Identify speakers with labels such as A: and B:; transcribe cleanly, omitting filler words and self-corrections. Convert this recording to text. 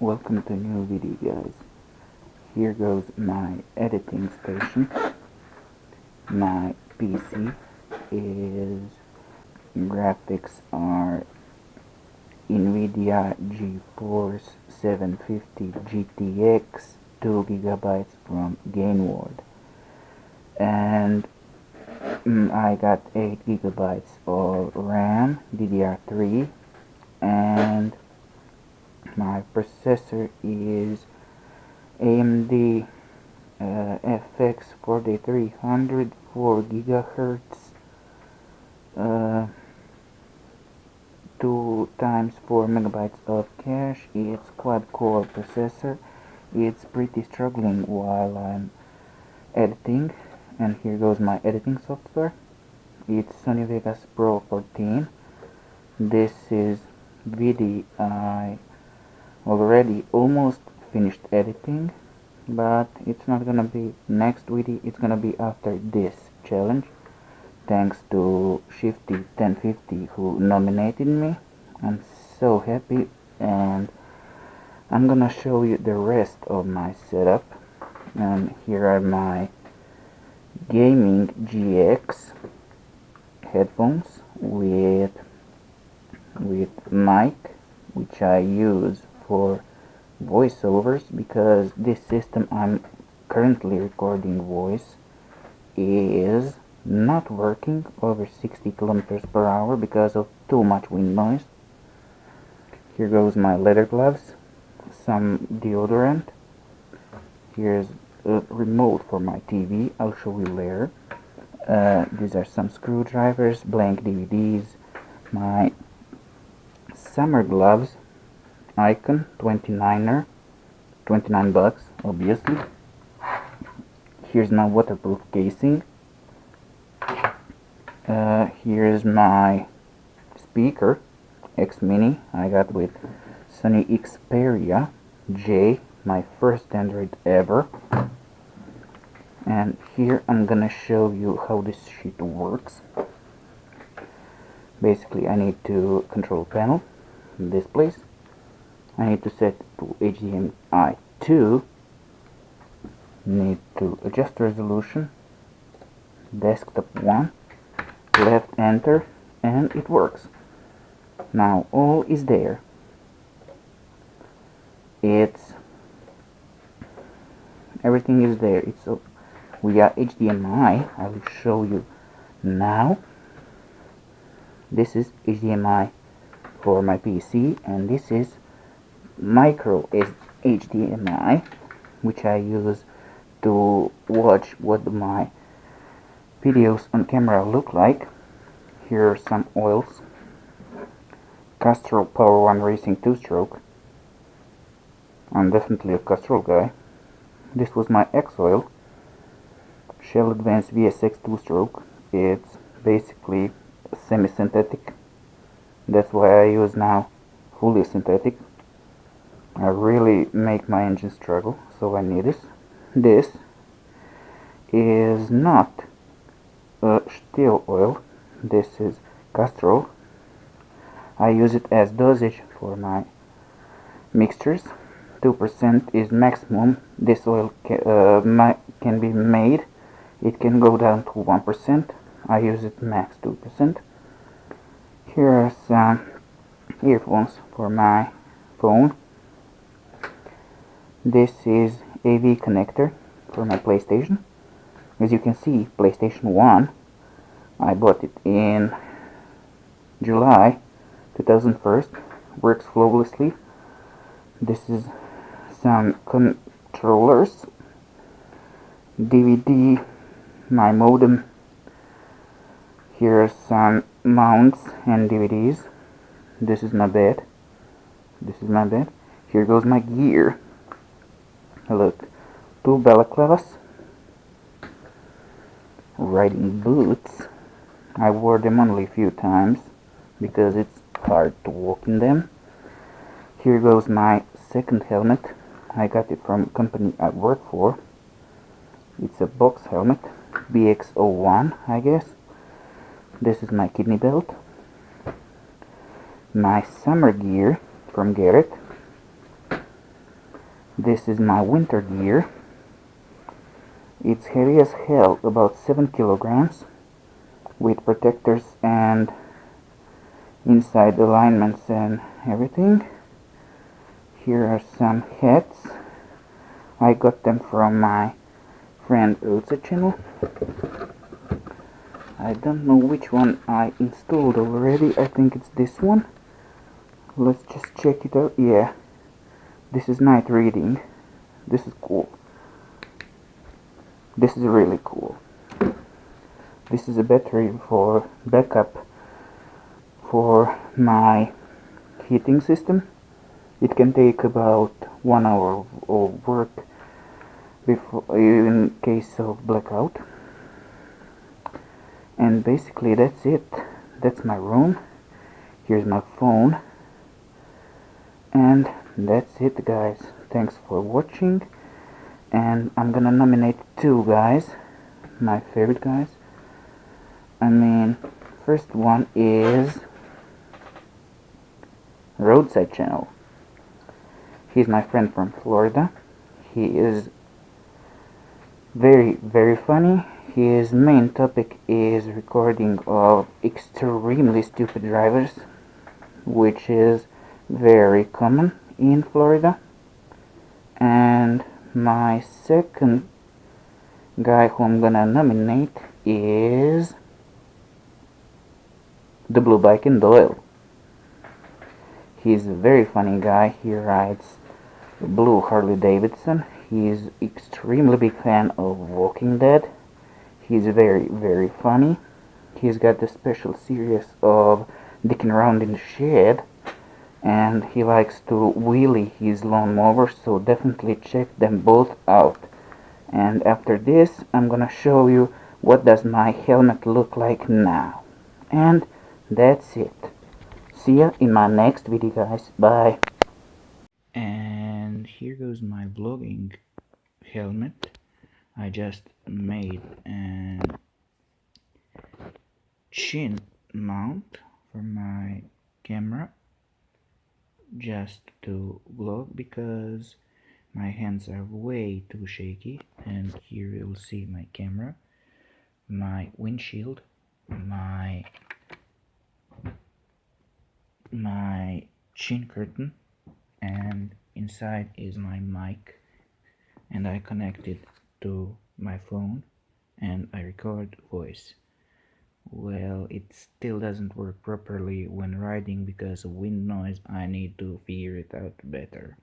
A: Welcome to a new video, guys. Here goes my editing station. My PC is graphics are NVIDIA GeForce 750 GTX 2 GB from Gainward, and I got 8 GB of RAM DDR3, and my processor is AMD FX 4300 4 GHz, 2 times 4 megabytes of cache. It's quad-core processor. It's pretty struggling while I'm editing, and here goes my editing software. It's Sony Vegas Pro 14. This is video I already almost finished editing, but it's not gonna be next video, it's gonna be after this challenge. Thanks to Shifty1050 who nominated me. I'm so happy, and I'm gonna show you the rest of my setup. And here are my gaming GX headphones with mic, which I use for voiceovers because this system I'm currently recording voice is not working over 60 kilometers per hour because of too much wind noise. Here goes my leather gloves, some deodorant. Here's a remote for my TV, I'll show you later. These are some screwdrivers, blank DVDs, my summer gloves, Icon 29er, 29 bucks obviously. Here's my waterproof casing. Here's my speaker X Mini I got with Sony Xperia J, my first Android ever. And here I'm gonna show you how this shit works. Basically, I need to control panel in this place. I need to set to HDMI 2. Need to adjust resolution. Desktop 1. Left enter, and it works. Now all is there. Everything is there. It's via HDMI. I will show you now. This is HDMI for my PC, and this is micro HDMI, which I use to watch what my videos on camera look like. Here are some oils. Castrol Power One Racing 2-stroke. I'm definitely a Castrol guy. This was my X oil. Shell Advanced VSX 2-stroke. It's basically semi-synthetic. That's why I use now fully synthetic. I really make my engine struggle, so I need this. This is not steel oil. This is Castrol. I use it as dosage for my mixtures. 2% is maximum. This oil can be made. It can go down to 1%. I use it max 2%. Here are some earphones for my phone. This is AV connector for my PlayStation. As you can see, PlayStation 1, I bought it in July 2001. Works flawlessly. This is some controllers, DVD, my modem. Here are some mounts and DVDs. This is my bed. Here goes my gear. Look, 2 balaclavas, riding boots. I wore them only a few times because it's hard to walk in them. Here goes my second helmet. I got it from a company I work for. It's a box helmet, BX01 I guess. This is my kidney belt. My summer gear from Garrett. This is my winter gear. It's heavy as hell, about 7 kilograms, with protectors and inside alignments and everything. Here are some hats. I got them from my friend Rosa channel. I don't know which one I installed already. I think it's this one. Let's just check it out. Yeah, this is night reading. This is cool. This is really cool. This is a battery for backup for my heating system. It can take about 1 hour of work before, in case of blackout. And basically that's it. That's my room. Here's my phone. And that's it, guys. Thanks for watching. And I'm gonna nominate 2 guys, my favorite guys. First one is Roadside Channel. He's my friend from Florida. He is very, very funny. His main topic is recording of extremely stupid drivers, which is very common in Florida. And my second guy who I'm gonna nominate is the Blue Bike and Doyle. He's a very funny guy. He rides blue Harley Davidson. He's extremely big fan of Walking Dead. He's very, very funny. He's got a special series of dicking around in the shed, and he likes to wheelie his lawnmower, so definitely check them both out. And after this, I'm gonna show you what does my helmet look like now. And that's it. See ya in my next video, guys. Bye. And here goes my vlogging helmet. I just made a chin mount for my camera just to vlog because my hands are way too shaky. And here you'll see my camera, my windshield, my chin curtain, and inside is my mic, and I connect it to my phone and I record voice. Well, it still doesn't work properly when riding because of wind noise. I need to figure it out better.